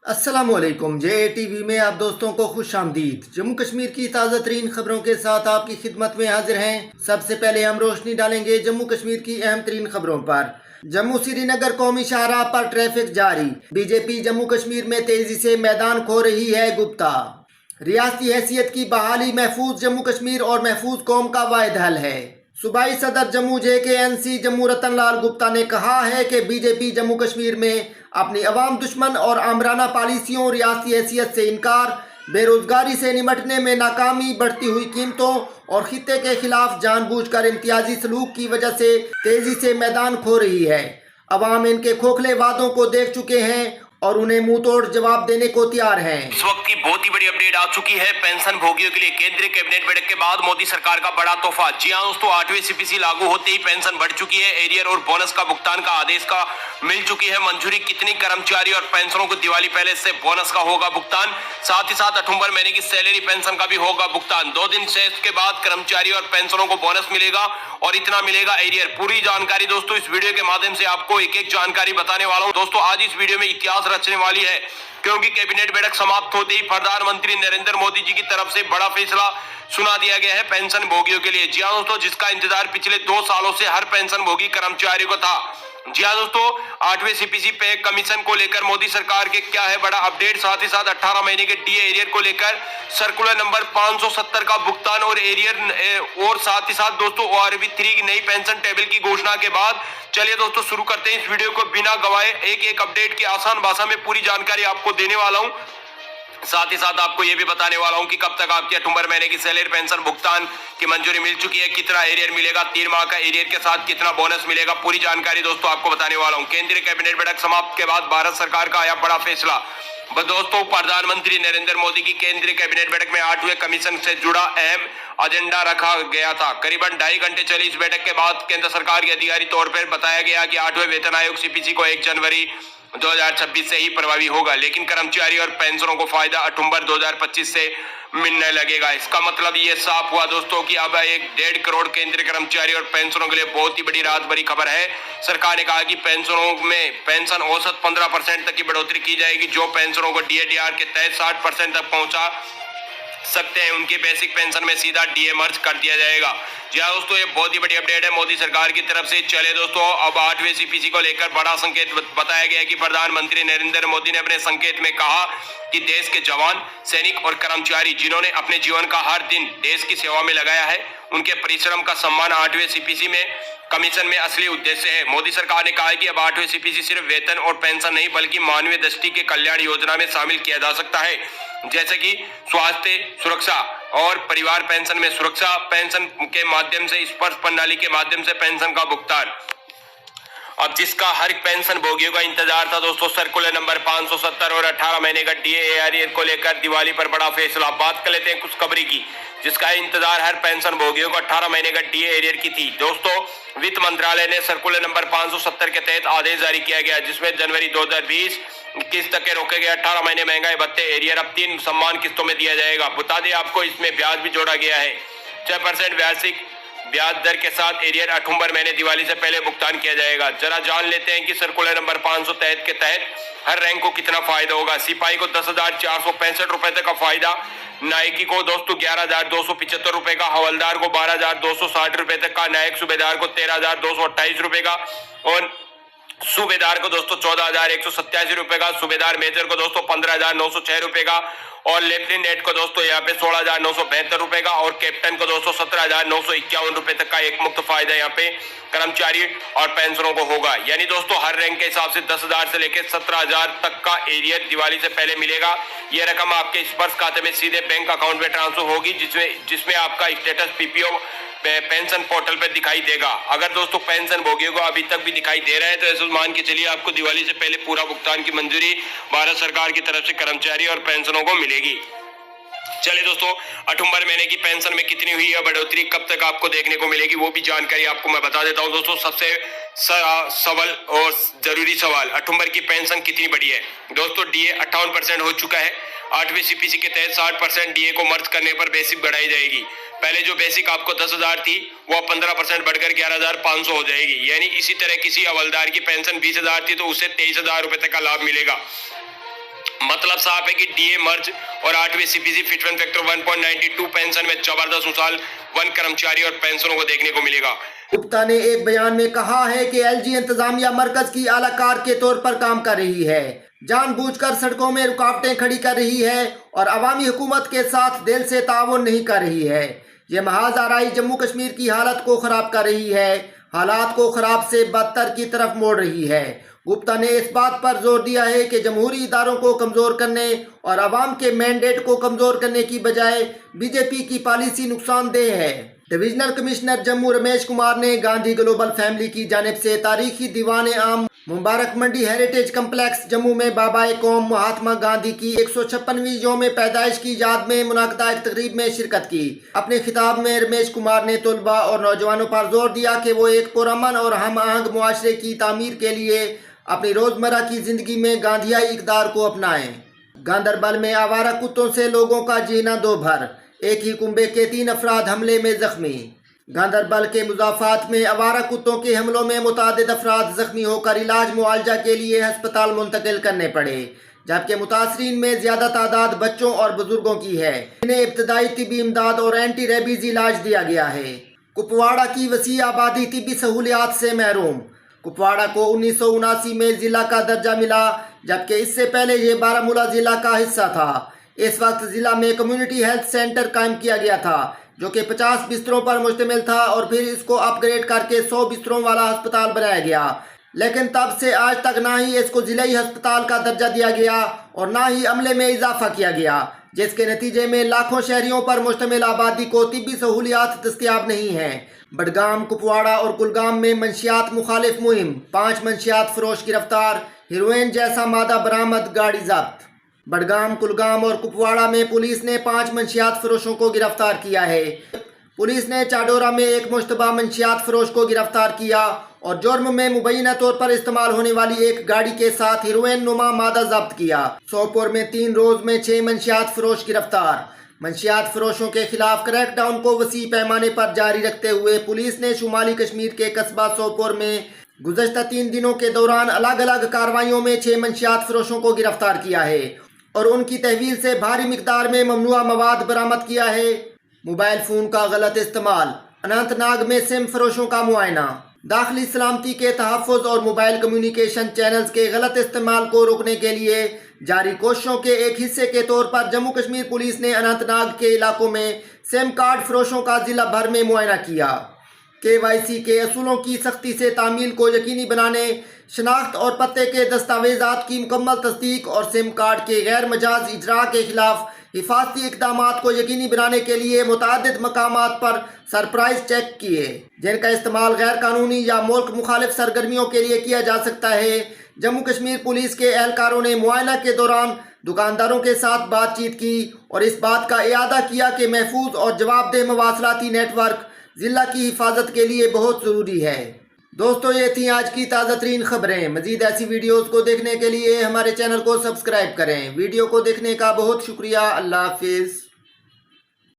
अस्सलामुअलैकुम। जे टीवी में आप दोस्तों को खुश आमदीद। जम्मू कश्मीर की ताज़ा तरीन खबरों के साथ आपकी खिदमत में हाजिर हैं। सबसे पहले हम रोशनी डालेंगे जम्मू कश्मीर की अहम तरीन खबरों पर। जम्मू श्रीनगर कौमी शाहराह पर ट्रैफिक जारी। बीजेपी जम्मू कश्मीर में तेजी से मैदान खो रही है गुप्ता। रियासती हैसियत की बहाली महफूज जम्मू कश्मीर और महफूज कौम का वाहिद हल है। सूबाई सदर जम्मू JKNC जम्मू रतन लाल गुप्ता ने कहा है कि बीजेपी जम्मू कश्मीर में अपनी अवाम दुश्मन और आमराना पॉलिसियों, रियासती हैसियत से इनकार, बेरोजगारी से निमटने में नाकामी, बढ़ती हुई कीमतों और खित्ते के खिलाफ जानबूझकर इम्तियाजी सलूक की वजह से तेजी से मैदान खो रही है। अवाम इनके खोखले वादों को देख चुके हैं और उन्हें मुंह तोड़ जवाब देने को तैयार हैं। इस वक्त की बहुत ही बड़ी अपडेट आ चुकी है पेंशन भोगियों के लिए। केंद्रीय कैबिनेट बैठक के बाद मोदी सरकार का बड़ा तोहफा। जी हां दोस्तों, 8वीं CPC लागू होते ही पेंशन बढ़ चुकी है। एरियर और बोनस का भुगतान का आदेश का मिल चुकी है मंजूरी। कितनी कर्मचारी और पेंशनों को दिवाली पहले से बोनस का होगा भुगतान, साथ ही साथ अक्टूबर महीने की सैलरी पेंशन का भी होगा भुगतान। 2 दिन से के बाद कर्मचारी और पेंशनों को बोनस मिलेगा और इतना मिलेगा एरियर। पूरी जानकारी दोस्तों इस वीडियो के माध्यम से आपको एक एक जानकारी बताने वाला हूं। दोस्तों आज इस वीडियो में इतिहास रचने वाली है, क्योंकि कैबिनेट बैठक समाप्त होते ही प्रधानमंत्री नरेंद्र मोदी जी की तरफ से बड़ा फैसला सुना दिया गया है पेंशन भोगियों के लिए। जी हां दोस्तों, जिसका इंतजार पिछले 2 सालों से हर पेंशन भोगी कर्मचारी को था। जी हां दोस्तों, 8वें CPC पे कमीशन को लेकर मोदी सरकार के क्या है बड़ा अपडेट, साथ ही साथ 18 महीने के DA एरियर को लेकर सर्कुलर नंबर 570 का भुगतान और एरियर, और साथ ही साथ दोस्तों ORB3 की नई पेंशन टेबल की घोषणा के बाद चलिए दोस्तों शुरू करते हैं इस वीडियो को बिना गवाए। एक एक अपडेट की आसान भाषा में पूरी जानकारी आपको देने वाला हूं। साथ ही साथ आपको यह भी बताने वाला हूं कि कब तक आपकी अक्टूबर महीने की सैलरी पेंशन भुगतान की मंजूरी मिल चुकी है, कितना एरियर मिलेगा, 3 माह का एरियर के साथ कितना बोनस मिलेगा, पूरी जानकारी दोस्तों आपको बताने वाला हूं। केंद्रीय कैबिनेट बैठक समाप्त के बाद भारत सरकार का आया बड़ा फैसला। दोस्तों प्रधानमंत्री नरेंद्र मोदी की केंद्रीय कैबिनेट बैठक में 8वें कमीशन से जुड़ा अहम एजेंडा रखा गया था। करीबन 2.5 घंटे चली इस बैठक के बाद केंद्र सरकार के अधिकारी तौर पर बताया गया कि 8वें वेतन आयोग CPC को 1 जनवरी 2026 से ही प्रभावी होगा, लेकिन कर्मचारी और पेंशनों को फायदा अक्टूबर 2025 से मिलने लगेगा। इसका मतलब ये साफ हुआ दोस्तों कि अब 1.5 करोड़ केंद्रीय कर्मचारी और पेंशनों के लिए बहुत ही बड़ी राहत भरी खबर है। सरकार ने कहा कि पेंशनों में पेंशन औसत 15% तक की बढ़ोतरी की जाएगी। जो पेंशनों को DADR के तहत 60% तक पहुंचा सकते हैं, उनकी बेसिक पेंशन में सीधा DA मर्ज कर दिया जाएगा। जी हाँ दोस्तों, ये बहुत ही बड़ी अपडेट है मोदी सरकार की तरफ से। चले दोस्तों, अब 8वें CPC को लेकर बड़ा संकेत बताया गया है कि प्रधानमंत्री नरेंद्र मोदी ने अपने संकेत में कहा कि देश के जवान, सैनिक और कर्मचारी जिन्होंने अपने जीवन का हर दिन देश की सेवा में लगाया है, उनके परिश्रम का सम्मान 8वें CPC में कमीशन में असली उद्देश्य है। मोदी सरकार ने कहा है कि अब 8वें CPC सिर्फ वेतन और पेंशन नहीं बल्कि मानवीय दृष्टि के कल्याण योजना में शामिल किया जा सकता है, जैसे कि स्वास्थ्य सुरक्षा और परिवार पेंशन में सुरक्षा पेंशन के माध्यम से, स्पर्श प्रणाली के माध्यम से पेंशन का भुगतान। अब जिसका हर पेंशन भोगियों का इंतजार था दोस्तों, सर्कुलर नंबर 570 और 18 महीने का DA एरियर को लेकर दिवाली पर बड़ा फैसला। बात कर लेते हैं खुशखबरी की, जिसका इंतजार हर पेंशन भोगियों को 18 महीने का DA एरियर की थी। दोस्तों वित्त मंत्रालय ने सर्कुलर नंबर 570 के तहत आदेश जारी किया गया, जिसमें जनवरी 2020 किस्त तक के रोके गए 18 महीने महंगाई भत्ते एरियर अब 3 सम्मान किस्तों में दिया जाएगा। बता दें आपको, इसमें ब्याज भी जोड़ा गया है। 6% वार्षिक ब्याज दर के साथ एरियर अक्टूबर महीने दिवाली से पहले भुगतान किया जाएगा। जरा जान लेते हैं कि सर्कुलर नंबर 500 के तहत हर रैंक को कितना फायदा होगा। सिपाही को 10,465 रुपए तक का फायदा, नायकी को दोस्तों 11,275 रुपए का, हवलदार को 12,260 रुपए तक का, नायक सूबेदार को 13,228 रुपए का और सूबेदार को दोस्तों 14,187 रुपए का, सूबेदार मेजर को दोस्तों 15,906 रुपए का और लेफ्टिनेंट को दोस्तों यहाँ पे 16,972 रुपए का और कैप्टन को दोस्तों 17,951 रुपए तक का एक मुक्त फायदा यहाँ पे कर्मचारी और पेंशनों को होगा। यानी दोस्तों हर रैंक के हिसाब से 10,000 से लेकर 17,000 तक का एरियर दिवाली से पहले मिलेगा। ये रकम आपके स्पर्श खाते में सीधे बैंक अकाउंट में ट्रांसफर होगी, जिसमें आपका स्टेटस PPO पेंशन पोर्टल पे दिखाई देगा। अगर दोस्तों पेंशन भोगियों को अभी तक भी दिखाई दे रहा है तो ऐसा मान के चलिए आपको दिवाली से पहले पूरा भुगतान की मंजूरी भारत सरकार की तरफ से कर्मचारी और पेंशनों को मिलेगी। चलिए दोस्तों, अक्टूबर महीने की पेंशन में कितनी हुई है बढ़ोतरी, कब तक आपको देखने को मिलेगी, वो भी जानकारी आपको मैं बता देता हूं। दोस्तों सबसे सवाल और जरूरी सवाल, अक्टूबर की पेंशन कितनी बढ़ी है। दोस्तों DA 58% हो चुका है। 8वें CPC के तहत 60% DA को मर्ज करने पर बेसिक बढ़ाई जाएगी। पहले जो बेसिक आपको 10,000 थी वो 15% बढ़कर 11,500 हो जाएगी। यानी इसी तरह किसी हवलदार की पेंशन 20,000 थी तो उसे 23,000 रुपए तक का लाभ मिलेगा। मतलब मतलब साफ है कि डीए मर्ज और 8वीं सीपीसी फिटमेंट फैक्टर 1.92 पेंशन में जबरदस्त उछाल वन कर्मचारी और पेंशनों को देखने को मिलेगा। गुप्ता ने एक बयान में कहा है कि एलजी इंतजामिया मरकज की आलाकार के तौर पर काम कर रही है, जानबूझकर सड़कों में रुकावटें खड़ी कर रही है और अवामी हुकूमत के साथ दिल से ताउन नहीं कर रही है। ये महाज आराई जम्मू कश्मीर की हालत को खराब कर रही है, हालात को खराब से बदतर की तरफ मोड़ रही है। गुप्ता ने इस बात पर जोर दिया है कि जमहूरी इदारों को कमज़ोर करने और अवाम के मैंडेट को कमज़ोर करने की बजाय बीजेपी की पॉलिसी नुकसानदेह है। डिविजनल कमिश्नर जम्मू रमेश कुमार ने गांधी ग्लोबल फैमिली की जानिब से तारीखी दीवान आम मुबारक मंडी हेरिटेज कम्प्लेक्स जम्मू में बाबा कौम महात्मा गांधी की 156वीं यौम पैदाइश की याद में मुनाक़दा एक तकरीब में शिरकत की। अपने खिताब में रमेश कुमार ने तलबा और नौजवानों पर जोर दिया कि वो एक पुरअमन और हम आहंग मुआशरे की तामीर के लिए अपनी रोज़मर्रा की ज़िंदगी में गांधीयाई इक़दार को अपनाएं। गांदरबल में आवारा कुत्तों से लोगों का जीना दो भर, एक ही कुंबे के 3 अफराद हमले में जख्मी। गांदरबल के मुजाफात में आवारा कुत्तों के हमलों में मुतादिद अफराद जख्मी होकर इलाज मुआलजा के लिए हस्पताल मुंतकिल करने पड़े, जबकि मुतासरीन में ज़्यादा तादाद बच्चों और बुजुर्गों की है, इन्हें इब्तदाई तिबी इमदाद और एंटी रेबीज़ इलाज दिया गया है। कुपवाड़ा की वसी आबादी तिबी सहूलियात से महरूम। कुपवाड़ा को 1979 में ज़िला का दर्जा मिला, जबकि इससे पहले ये बारामूला ज़िला का हिस्सा था। इस वक्त ज़िला में कम्युनिटी हेल्थ सेंटर कायम किया गया था, जो कि 50 बिस्तरों पर मुश्तमिल था और फिर इसको अपग्रेड करके 100 बिस्तरों वाला अस्पताल बनाया गया। लेकिन तब से आज तक ना ही इसको ज़िलाई अस्पताल का दर्जा दिया गया और ना ही अमले में इजाफा किया गया, जिसके नतीजे में लाखों शहरियों पर मुश्तमिल आबादी को तिब्बी सहूलियात दस्तयाब नहीं हैं। बडगाम, कुपवाड़ा और कुलगाम में मंशियात मुखालिफ मुहिम, 5 मंशियात फरोश गिरफ्तार, हीरोइन जैसा मादा बरामद, गाड़ी जब्त। बडगाम, कुलगाम और कुपवाड़ा में पुलिस ने 5 मंशियात फरोशों को गिरफ्तार किया है। पुलिस ने चाडोरा में एक मुश्तबा मंशियात फरोश को गिरफ्तार किया और जुर्म में मुबैना तौर पर इस्तेमाल होने वाली एक गाड़ी के साथ हीरोइन नुमा मादा जब्त किया। सोपोर में 3 रोज में 6 मंशियात फरोश गिरफ्तार। मंशियात फरोशों के खिलाफ क्रैकडाउन को वसी पैमाने पर जारी रखते हुए पुलिस ने शुमाली कश्मीर के कस्बा सोपोर में गुज़श्ता 3 दिनों के दौरान अलग अलग कार्रवाइयों में 6 मंशियात फरोशों को गिरफ्तार किया है और उनकी तहवील से भारी मिकदार में ममनुआ मवाद बरामद किया है। मोबाइल फ़ोन का गलत इस्तेमाल, अनंतनाग में सिम फरोशों का मुआयना। दाखिली सलामती के तहफ़्फ़ुज़ और मोबाइल कम्युनिकेशन चैनल्स के गलत इस्तेमाल को रोकने के लिए जारी कोशिशों के एक हिस्से के तौर पर जम्मू कश्मीर पुलिस ने अनंतनाग के इलाकों में सिम कार्ड फरोशों का ज़िला भर में मुआयना किया। KYC के असूलों की सख्ती से तामील को यकीनी बनाने, शनाख्त और पते के दस्तावेज़ात की मुकम्मल तस्दीक और सिम कार्ड के गैर मजाज इजरा के खिलाफ हिफाजती इक़दामात को यकीनी बनाने के लिए मुतादिद मकामात पर सरप्राइज चेक किए, जिनका इस्तेमाल गैर कानूनी या मुल्क मुखालिफ सरगर्मियों के लिए किया जा सकता है। जम्मू कश्मीर पुलिस के एहलकारों ने मुआयना के दौरान दुकानदारों के साथ बातचीत की और इस बात का इयादा किया कि महफूज और जवाबदेह मवासलाती नेटवर्क ज़िला की हिफाजत के लिए बहुत ज़रूरी है। दोस्तों, ये थी आज की ताज़ा तरीन खबरें। मज़ीद ऐसी वीडियोज़ को देखने के लिए हमारे चैनल को सब्सक्राइब करें। वीडियो को देखने का बहुत शुक्रिया। अल्लाह हाफिज़।